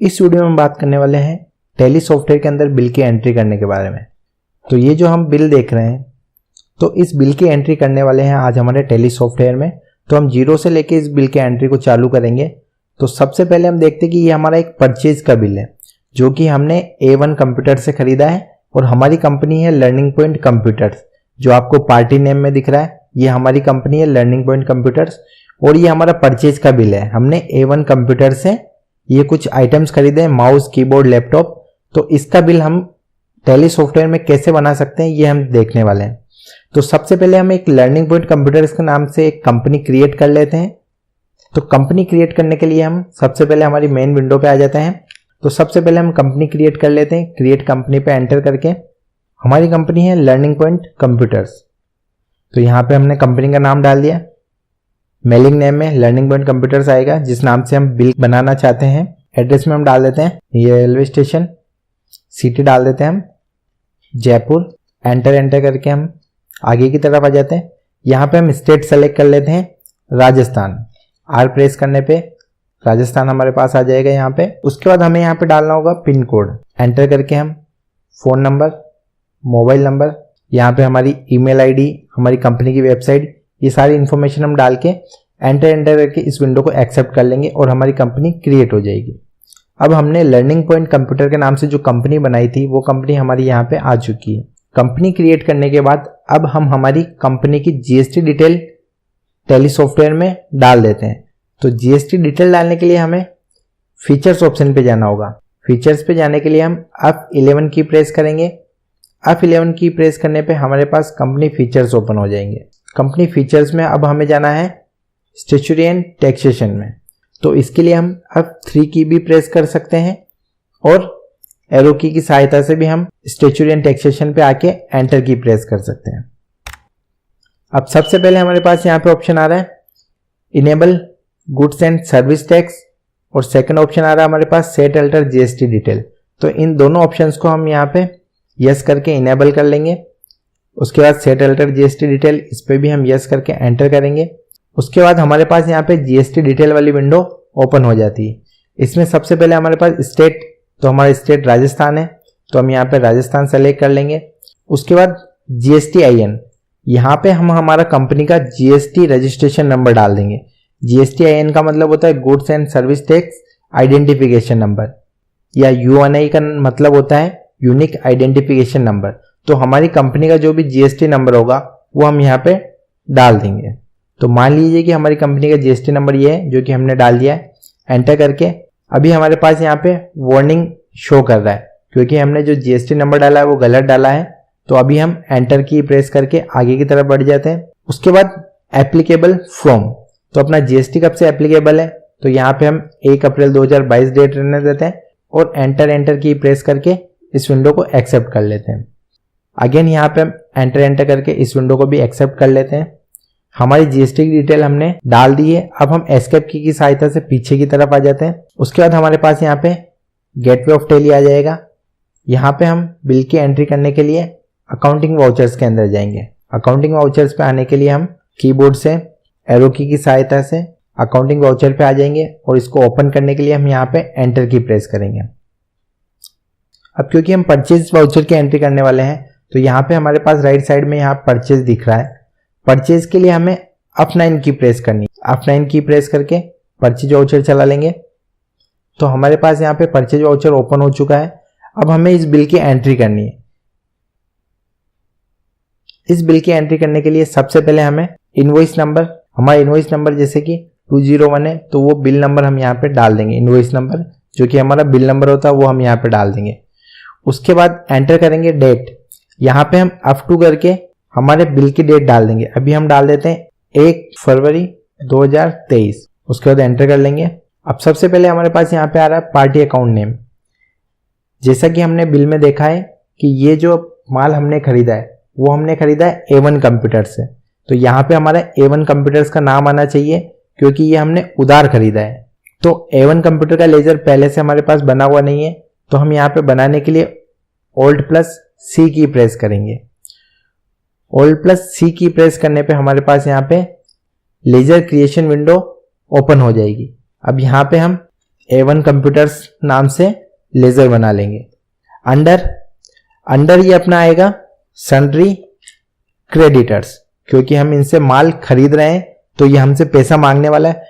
इस वीडियो में हम बात करने वाले हैं टैली सॉफ्टवेयर के अंदर बिल की एंट्री करने के बारे में। तो ये जो हम बिल देख रहे हैं, तो इस बिल की एंट्री करने वाले हैं आज हमारे टैली सॉफ्टवेयर में। तो हम जीरो से लेके इस बिल की एंट्री को चालू करेंगे। तो सबसे पहले हम देखते हैं कि ये हमारा एक परचेज का बिल है जो कि हमने A1 कंप्यूटर से खरीदा है और हमारी कंपनी है लर्निंग पॉइंट कंप्यूटर्स, जो आपको पार्टी नेम में दिख रहा है। ये हमारी कंपनी है लर्निंग पॉइंट कंप्यूटर्स और ये हमारा परचेज का बिल है। हमने A1 कंप्यूटर से ये कुछ आइटम्स खरीदे हैं, माउस, कीबोर्ड, लैपटॉप। तो इसका बिल हम टैली सॉफ्टवेयर में कैसे बना सकते हैं ये हम देखने वाले हैं। तो सबसे पहले हम एक लर्निंग पॉइंट कंप्यूटर्स के नाम से एक कंपनी क्रिएट कर लेते हैं। तो कंपनी क्रिएट करने के लिए हम सबसे पहले हमारी मेन विंडो पे आ जाते हैं। तो सबसे पहले हम कंपनी क्रिएट कर लेते हैं। क्रिएट कंपनी पे एंटर करके हमारी कंपनी है लर्निंग पॉइंट कंप्यूटर्स। तो यहाँ पे हमने कंपनी का नाम डाल दिया। मेलिंग नेम में लर्निंग पॉइंट कंप्यूटर्स आएगा जिस नाम से हम बिल बनाना चाहते हैं। एड्रेस में हम डाल देते हैं ये रेलवे स्टेशन, सिटी डाल देते हैं हम जयपुर। एंटर करके हम आगे की तरफ आ जाते हैं। यहाँ पे हम स्टेट सेलेक्ट कर लेते हैं राजस्थान। आर प्रेस करने पे राजस्थान हमारे पास आ जाएगा यहाँ पे। उसके बाद हमें यहाँ पे डालना होगा पिन कोड। एंटर करके हम फोन नंबर, मोबाइल नंबर, यहाँ पे हमारी ईमेल आईडी, हमारी कंपनी की वेबसाइट, ये सारी इन्फॉर्मेशन हम डाल के एंटर करके इस विंडो को एक्सेप्ट कर लेंगे और हमारी कंपनी क्रिएट हो जाएगी। अब हमने लर्निंग पॉइंट कंप्यूटर के नाम से जो कंपनी बनाई थी वो कंपनी हमारी यहाँ पे आ चुकी है। कंपनी क्रिएट करने के बाद अब हम हमारी कंपनी की जीएसटी डिटेल टैली सॉफ्टवेयर में डाल देते हैं। तो जीएसटी डिटेल डालने के लिए हमें फीचर्स ऑप्शन पे जाना होगा। फीचर्स पे जाने के लिए हम F11 की प्रेस करेंगे। F11 की प्रेस करने पे हमारे पास कंपनी फीचर्स ओपन हो जाएंगे। कंपनी फीचर्स में अब हमें जाना है स्टैट्यूटरी एंड टैक्सेशन में। तो इसके लिए हम F3 की भी प्रेस कर सकते हैं और एरो की सहायता से भी हम स्टैट्यूटरी एंड टैक्सेशन पे आके एंटर की प्रेस कर सकते हैं। अब सबसे पहले हमारे पास यहाँ पे ऑप्शन आ रहा है enable goods and service tax और सेकंड ऑप्शन आ रहा है हमारे पास सेट अल्टर जीएसटी डिटेल। तो इन दोनों ऑप्शंस को हम यहाँ पे यस करके इनेबल कर लेंगे। उसके बाद सेट अल्टर जीएसटी डिटेल, इस पे भी हम यस करके एंटर करेंगे। उसके बाद हमारे पास यहाँ पे जीएसटी डिटेल वाली विंडो ओपन हो जाती है। इसमें सबसे पहले हमारे पास स्टेट, तो हमारा स्टेट राजस्थान है तो हम यहाँ पे राजस्थान सेलेक्ट कर लेंगे। उसके बाद GSTIN, यहाँ पे हम हमारा कंपनी का GST रजिस्ट्रेशन नंबर डाल देंगे। GSTIN का मतलब होता है goods and service tax identification number, या UNI का मतलब होता है यूनिक आइडेंटिफिकेशन नंबर। तो हमारी कंपनी का जो भी GST नंबर होगा वो हम यहाँ पे डाल देंगे। तो मान लीजिए कि हमारी कंपनी का GST नंबर ये है जो कि हमने डाल दिया है। एंटर करके अभी हमारे पास यहाँ पे वार्निंग शो कर रहा है क्योंकि हमने जो GST नंबर डाला है वो गलत डाला है। तो अभी हम एंटर की प्रेस करके आगे की तरफ बढ़ जाते हैं। उसके बाद एप्लीकेबल फ्रॉम, तो अपना GST कब से एप्लीकेबल है, तो यहाँ पे हम 1 अप्रैल 2022 डेट रहने देते हैं और एंटर की प्रेस करके इस विंडो को एक्सेप्ट कर लेते हैं। अगेन यहाँ पे हम एंटर करके इस विंडो को भी एक्सेप्ट कर लेते हैं। हमारी GST की डिटेल हमने डाल दी है। अब हम एस्केप की सहायता से पीछे की तरफ आ जाते हैं। उसके बाद हमारे पास यहाँ पे गेटवे ऑफ टैली आ जाएगा। यहाँ पे हम बिल की एंट्री करने के लिए अकाउंटिंग वाउचर्स के अंदर जाएंगे। अकाउंटिंग वाउचर्स पे आने के लिए हम कीबोर्ड से एरो की सहायता से अकाउंटिंग वाउचर पे आ जाएंगे और इसको ओपन करने के लिए हम यहाँ पे एंटर की प्रेस करेंगे। अब क्योंकि हम परचेज वाउचर की एंट्री करने वाले हैं तो यहाँ पे हमारे पास राइट साइड में यहाँ परचेज दिख रहा है। परचेज के लिए हमें F9 की प्रेस करनी है। F9 की प्रेस करके परचेज वाउचर चला लेंगे। तो हमारे पास यहाँ पे परचेज वाउचर ओपन हो चुका है। अब हमें इस बिल की एंट्री करनी है। इस बिल की एंट्री करने के लिए सबसे पहले हमें इनवॉइस नंबर, हमारा इनवॉइस नंबर जैसे कि 201 है तो वो बिल नंबर हम यहाँ पे डाल देंगे। इनवॉइस नंबर जो कि हमारा बिल नंबर होता है वो हम यहाँ पे डाल देंगे। उसके बाद एंटर करेंगे डेट। यहाँ पे हम F2 करके हमारे बिल की डेट डाल देंगे। अभी हम डाल देते हैं 1 फरवरी 2023। उसके बाद एंटर कर लेंगे। अब सबसे पहले हमारे पास यहाँ पे आ रहा है पार्टी अकाउंट नेम। जैसा कि हमने बिल में देखा है कि ये जो माल हमने खरीदा है वो हमने खरीदा है A1 कंप्यूटर से। तो यहाँ पे हमारा A1 कंप्यूटर्स का नाम आना चाहिए क्योंकि ये हमने उधार खरीदा है। तो A1 कंप्यूटर का लेजर पहले से हमारे पास बना हुआ नहीं है तो हम यहाँ पे बनाने के लिए Alt+C की प्रेस करेंगे। Alt+C की प्रेस करने पे हमारे पास यहाँ पे लेजर क्रिएशन विंडो ओपन हो जाएगी। अब यहाँ पे हम A1 कंप्यूटर्स नाम से लेजर बना लेंगे। अंडर ये अपना आएगा सन्ड्री क्रेडिटर्स, क्योंकि हम इनसे माल खरीद रहे हैं तो ये हमसे पैसा मांगने वाला है,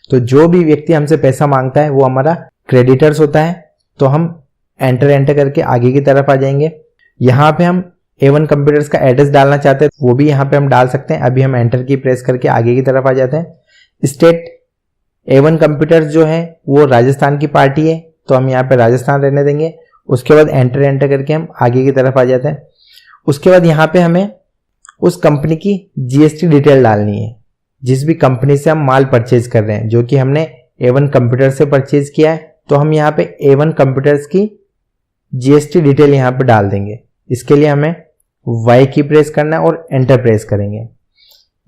तो जो भी व्यक्ति हमसे पैसा मांगता है वो हमारा क्रेडिटर्स होता है। तो हम एंटर करके आगे की तरफ आ जाएंगे। यहाँ पे हम A1 कंप्यूटर्स का एड्रेस डालना चाहते हैं, वो भी यहाँ पे हम डाल सकते हैं। अभी हम एंटर की प्रेस करके आगे की तरफ आ जाते हैं। स्टेट A1 कंप्यूटर्स जो है वो राजस्थान की पार्टी है, तो हम यहाँ पे राजस्थान रहने देंगे। उसके बाद एंटर करके हम आगे की तरफ आ जाते हैं। उसके बाद यहाँ पे हमें उस कंपनी की GST डिटेल डालनी है, जिस भी कंपनी से हम माल परचेज कर रहे हैं, जो कि हमने A1 कंप्यूटर से परचेज किया है। तो हम यहाँ पे A1 कंप्यूटर्स की GST डिटेल यहाँ पे डाल देंगे। इसके लिए हमें Y की प्रेस करना है और एंटर प्रेस करेंगे।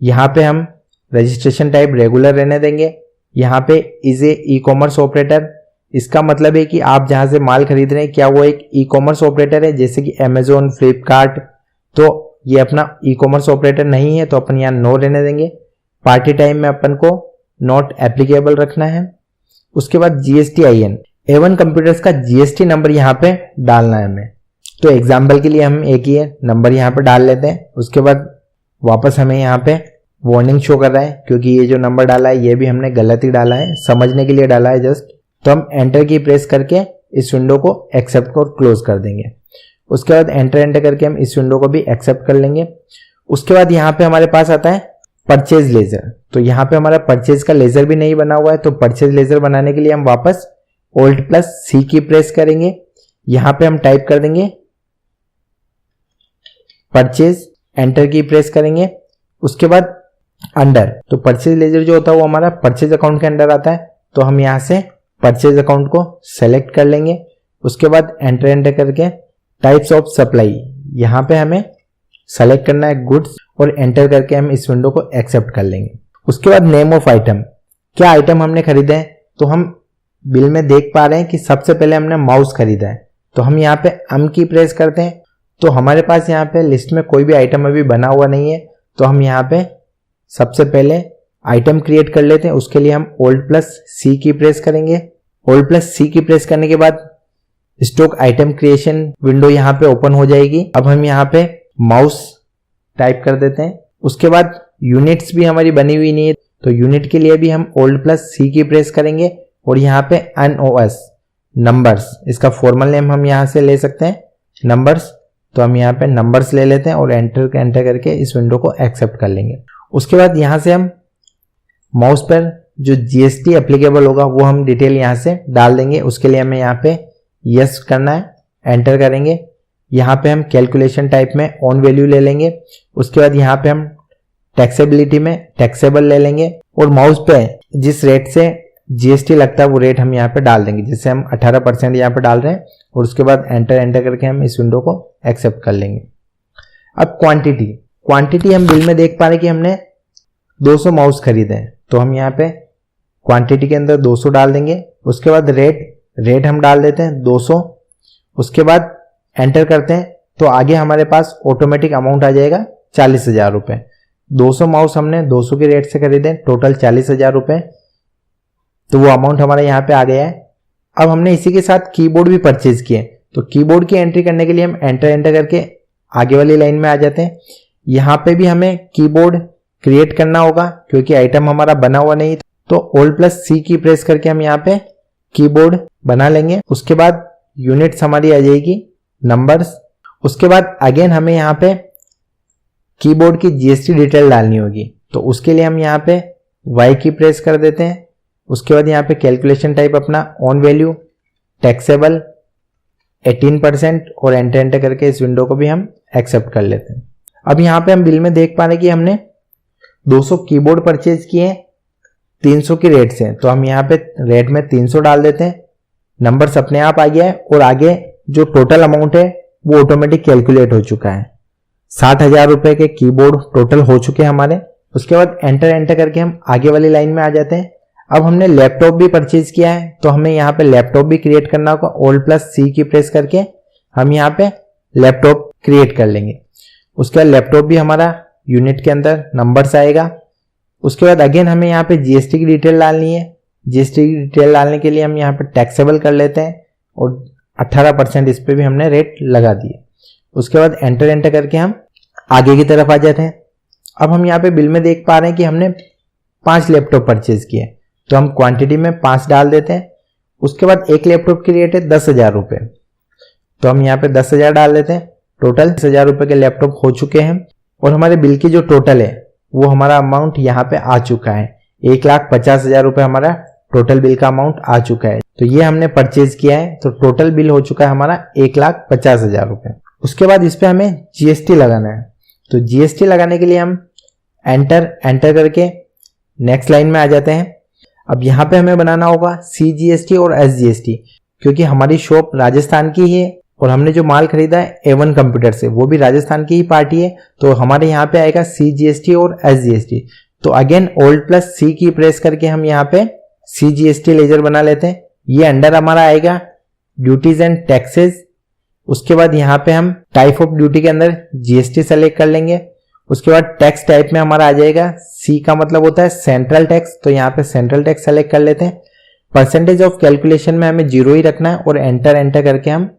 यहाँ पे हम रजिस्ट्रेशन टाइप रेगुलर रहने देंगे। यहाँ पे इज ए ई-कॉमर्स ऑपरेटर, इसका मतलब है कि आप जहाँ से माल खरीद रहे हैं क्या वो एक ई-कॉमर्स ऑपरेटर है, जैसे कि Amazon, फ्लिपकार्ट। तो ये अपना ई-कॉमर्स ऑपरेटर नहीं है, तो अपन यहाँ नो रहने देंगे। पार्टी टाइम में अपन को नॉट एप्लीकेबल रखना है। उसके बाद GSTIN, A1 कंप्यूटर्स का GST नंबर यहाँ पे डालना है हमें। तो एग्जाम्पल के लिए हम एक ही नंबर यहाँ पे डाल लेते हैं। उसके बाद वापस हमें यहाँ पे वार्निंग शो कर रहा है, क्योंकि ये जो नंबर डाला है ये भी हमने गलत ही डाला है, समझने के लिए डाला है जस्ट। तो हम एंटर की प्रेस करके इस विंडो को एक्सेप्ट और क्लोज कर देंगे। उसके बाद एंटर करके हम इस विंडो को भी एक्सेप्ट कर लेंगे। उसके बाद यहाँ पे हमारे पास आता है परचेज लेजर। तो यहाँ पे हमारा परचेज का लेजर भी नहीं बना हुआ है, तो परचेज लेजर बनाने के लिए हम वापस Alt+C की प्रेस करेंगे। यहाँ पे हम टाइप कर देंगे परचेज, एंटर की प्रेस करेंगे। उसके बाद अंडर, तो परचेज लेजर जो होता है वो हमारा परचेज अकाउंट के अंडर आता है, तो हम यहाँ से परचेज अकाउंट को सेलेक्ट कर लेंगे। उसके बाद एंटर करके टाइप्स ऑफ सप्लाई, यहाँ पे हमें सेलेक्ट करना है गुड्स, और एंटर करके हम इस विंडो को एक्सेप्ट कर लेंगे। उसके बाद नेम ऑफ आइटम, क्या आइटम हमने खरीदे हैं, तो हम बिल में देख पा रहे हैं कि सबसे पहले हमने माउस खरीदा है, तो हम यहाँ पे की प्रेस करते हैं। तो हमारे पास यहाँ पे लिस्ट में कोई भी आइटम अभी बना हुआ नहीं है, तो हम यहाँ पे सबसे पहले आइटम क्रिएट कर लेते हैं। उसके लिए हम Alt+C की प्रेस करेंगे। Alt+C की प्रेस करने के बाद स्टॉक आइटम क्रिएशन विंडो यहाँ पे ओपन हो जाएगी। अब हम यहाँ पे माउस टाइप कर देते हैं। उसके बाद यूनिट्स भी हमारी बनी हुई नहीं है, तो यूनिट के लिए भी हम Alt+C की प्रेस करेंगे और यहाँ पे NOS नंबर्स, इसका फॉर्मल नेम हम यहाँ से ले सकते हैं नंबर्स, तो हम यहाँ पे नंबर्स ले लेते हैं और एंटर करके इस विंडो को एक्सेप्ट कर लेंगे। उसके बाद यहाँ से हम माउस पर जो GST एप्लीकेबल होगा वो हम डिटेल यहाँ से डाल देंगे। उसके लिए हमें यहाँ पे यस करना है, एंटर करेंगे। यहाँ पे हम कैलकुलेशन टाइप में ऑन वैल्यू ले लेंगे। उसके बाद यहाँ पे हम टैक्सेबिलिटी में टैक्सेबल ले लेंगे और माउस पे जिस रेट से GST लगता है वो रेट हम यहाँ पे डाल देंगे, जैसे हम 18% यहाँ पे डाल रहे हैं। और उसके बाद एंटर करके हम इस विंडो को एक्सेप्ट कर लेंगे। अब क्वांटिटी हम बिल में देख पा रहे हैं कि हमने 200 माउस खरीदे हैं, तो हम यहाँ पे क्वांटिटी के अंदर 200 डाल देंगे। उसके बाद रेट हम डाल देते हैं 200। उसके बाद एंटर करते हैं, तो आगे हमारे पास ऑटोमेटिक अमाउंट आ जाएगा 40,000 रुपये। 200 माउस हमने 200 के रेट से खरीदे, टोटल 40,000 रुपये, तो वो अमाउंट हमारा यहाँ पे आ गया है। अब हमने इसी के साथ कीबोर्ड भी परचेज किए, तो कीबोर्ड की एंट्री करने के लिए हम एंटर करके आगे वाली लाइन में आ जाते हैं। यहाँ पे भी हमें कीबोर्ड क्रिएट करना होगा, क्योंकि आइटम हमारा बना हुआ नहीं, तो Alt+C की प्रेस करके हम यहाँ पे कीबोर्ड बना लेंगे। उसके बाद यूनिट्स हमारी आ जाएगी नंबर्स। उसके बाद अगेन हमें यहाँ पे कीबोर्ड की GST डिटेल डालनी होगी, तो उसके लिए हम यहाँ पे Y की प्रेस कर देते हैं। उसके बाद यहाँ पे कैलकुलेशन टाइप अपना ऑन वैल्यू, टैक्सेबल 18% और एंटर करके इस विंडो को भी हम एक्सेप्ट कर लेते हैं। अब यहाँ पे हम बिल में देख पा रहे हैं कि हमने 200 कीबोर्ड परचेज किए 300 की रेट से, तो हम यहाँ पे रेट में 300 डाल देते हैं। नंबर्स अपने आप आ गया है और आगे जो टोटल अमाउंट है वो ऑटोमेटिक कैलकुलेट हो चुका है। 60,000 रुपए के कीबोर्ड टोटल हो चुके हैं हमारे। उसके बाद एंटर करके हम आगे वाली लाइन में आ जाते हैं। अब हमने लैपटॉप भी परचेज किया है, तो हमें यहाँ पे लैपटॉप भी क्रिएट करना होगा। Alt+C की प्रेस करके हम यहाँ पे लैपटॉप क्रिएट कर लेंगे। उसके बाद लैपटॉप भी हमारा यूनिट के अंदर नंबर्स आएगा। उसके बाद अगेन हमें यहाँ पे GST की डिटेल डालनी है। जीएसटी की डिटेल डालने के लिए हम यहाँ पे टैक्सेबल कर लेते हैं और 18% इस पे भी हमने रेट लगा दिए। उसके बाद एंटर करके हम आगे की तरफ आ जाते हैं। अब हम यहाँ पे बिल में देख पा रहे हैं कि हमने 5 लैपटॉप परचेज किए, तो हम क्वांटिटी में 5 डाल देते हैं। उसके बाद एक लैपटॉप की रेट है 10,000 रुपये, तो हम यहाँ पे 10,000 डाल देते हैं। टोटल 10,000 रुपये के लैपटॉप हो चुके हैं और हमारे बिल की जो टोटल है वो हमारा अमाउंट यहाँ पे आ चुका है। 1,50,000 रुपये हमारा टोटल बिल का अमाउंट आ चुका है। तो ये हमने परचेज किया है, तो टोटल बिल हो चुका है हमारा 1,50,000 रुपये। उसके बाद इस पे हमें जीएसटी लगाना है, तो जीएसटी लगाने के लिए हम एंटर करके नेक्स्ट लाइन में आ जाते हैं। अब यहाँ पे हमें बनाना होगा CGST और SGST, क्योंकि हमारी शॉप राजस्थान की है और हमने जो माल खरीदा है A1 कंप्यूटर से वो भी राजस्थान की ही पार्टी है, तो हमारे यहाँ पे आएगा CGST और SGST। तो अगेन Alt+C की प्रेस करके हम यहाँ पे CGST लेजर बना लेते हैं। ये अंडर हमारा आएगा ड्यूटीज एंड टैक्सेस। उसके बाद यहाँ पे हम टाइप ऑफ ड्यूटी के अंदर GST सेलेक्ट कर लेंगे। उसके बाद टैक्स टाइप में हमारा आ जाएगा, C का मतलब होता है सेंट्रल टैक्स, तो यहाँ पे सेंट्रल टैक्स सेलेक्ट कर लेते हैं। परसेंटेज ऑफ कैलकुलेशन में हमें 0 ही रखना है और एंटर करके हम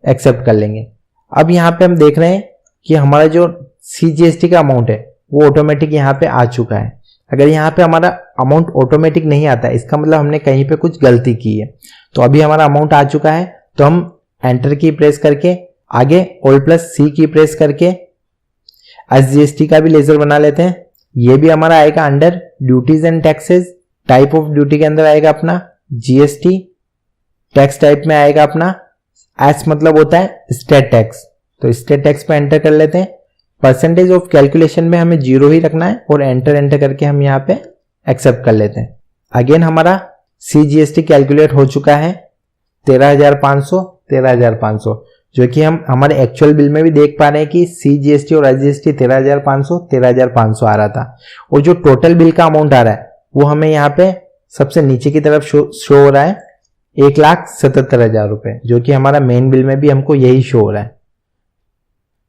एक्सेप्ट कर लेंगे। अब यहाँ पे हम देख रहे हैं कि हमारा जो CGST का अमाउंट है वो ऑटोमेटिक यहाँ पे आ चुका है। अगर यहाँ पे हमारा अमाउंट ऑटोमेटिक नहीं आता है, इसका मतलब हमने कहीं पे कुछ गलती की है। तो अभी हमारा अमाउंट आ चुका है, तो हम एंटर की प्रेस करके आगे Alt+C की प्रेस करके SGST का भी लेजर बना लेते हैं। ये भी हमारा आएगा under duties and taxes. Type of duty के अंदर आएगा अपना GST, टैक्स टाइप में आएगा अपना S मतलब होता है स्टेट टैक्स, तो स्टेट टैक्स पे एंटर कर लेते हैं। परसेंटेज ऑफ कैलकुलेशन में हमें 0 ही रखना है और एंटर करके हम यहाँ पे एक्सेप्ट कर लेते हैं। अगेन हमारा CGST कैलकुलेट हो चुका है 13,500, जो कि हम हमारे एक्चुअल बिल में भी देख पा रहे हैं कि CGST और SGST 13,500 आ रहा था। और जो टोटल बिल का अमाउंट आ रहा है वो हमें यहाँ पे सबसे नीचे की तरफ शो हो रहा है 1,77,000 रुपये, जो कि हमारा मेन बिल में भी हमको यही शो हो रहा है।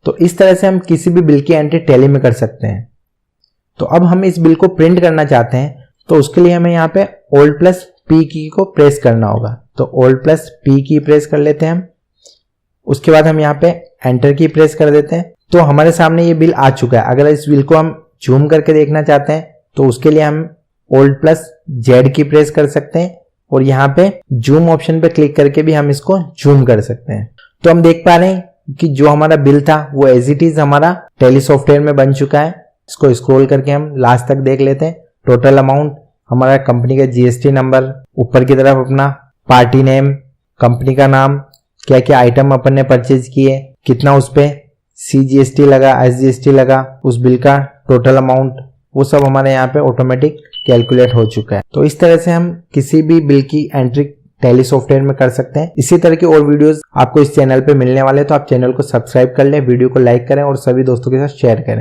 तो इस तरह से हम किसी भी बिल की एंट्री टैली में कर सकते हैं। तो अब हम इस बिल को प्रिंट करना चाहते हैं, तो उसके लिए हमें यहाँ पे Alt+P की को प्रेस करना होगा। तो Alt+P की प्रेस कर लेते हैं हम। उसके बाद हम यहाँ पे एंटर की प्रेस कर देते हैं। तो हमारे सामने ये बिल आ चुका है। अगर इस बिल को हम जूम करके देखना चाहते हैं तो उसके लिए हम Alt+Z की प्रेस कर सकते हैं और यहाँ पे जूम ऑप्शन पे क्लिक करके भी हम इसको जूम कर सकते हैं। तो हम देख पा रहे हैं कि जो हमारा बिल था वो एज इट इज हमारा टैली सॉफ्टवेयर में बन चुका है। इसको स्क्रॉल करके हम लास्ट तक देख लेते हैं। टोटल अमाउंट, हमारा कंपनी का GST नंबर, ऊपर की तरफ अपना पार्टी नेम, कंपनी का नाम, क्या क्या आइटम अपन ने परचेज किए, कितना उस पे CGST लगा, SGST लगा, उस बिल का टोटल अमाउंट, वो सब हमारे यहाँ पे ऑटोमेटिक कैलकुलेट हो चुका है। तो इस तरह से हम किसी भी बिल की एंट्री टैली सॉफ्टवेयर में कर सकते हैं। इसी तरह की और वीडियोस आपको इस चैनल पे मिलने वाले हैं, तो आप चैनल को सब्सक्राइब कर लें, वीडियो को लाइक करें और सभी दोस्तों के साथ शेयर करें।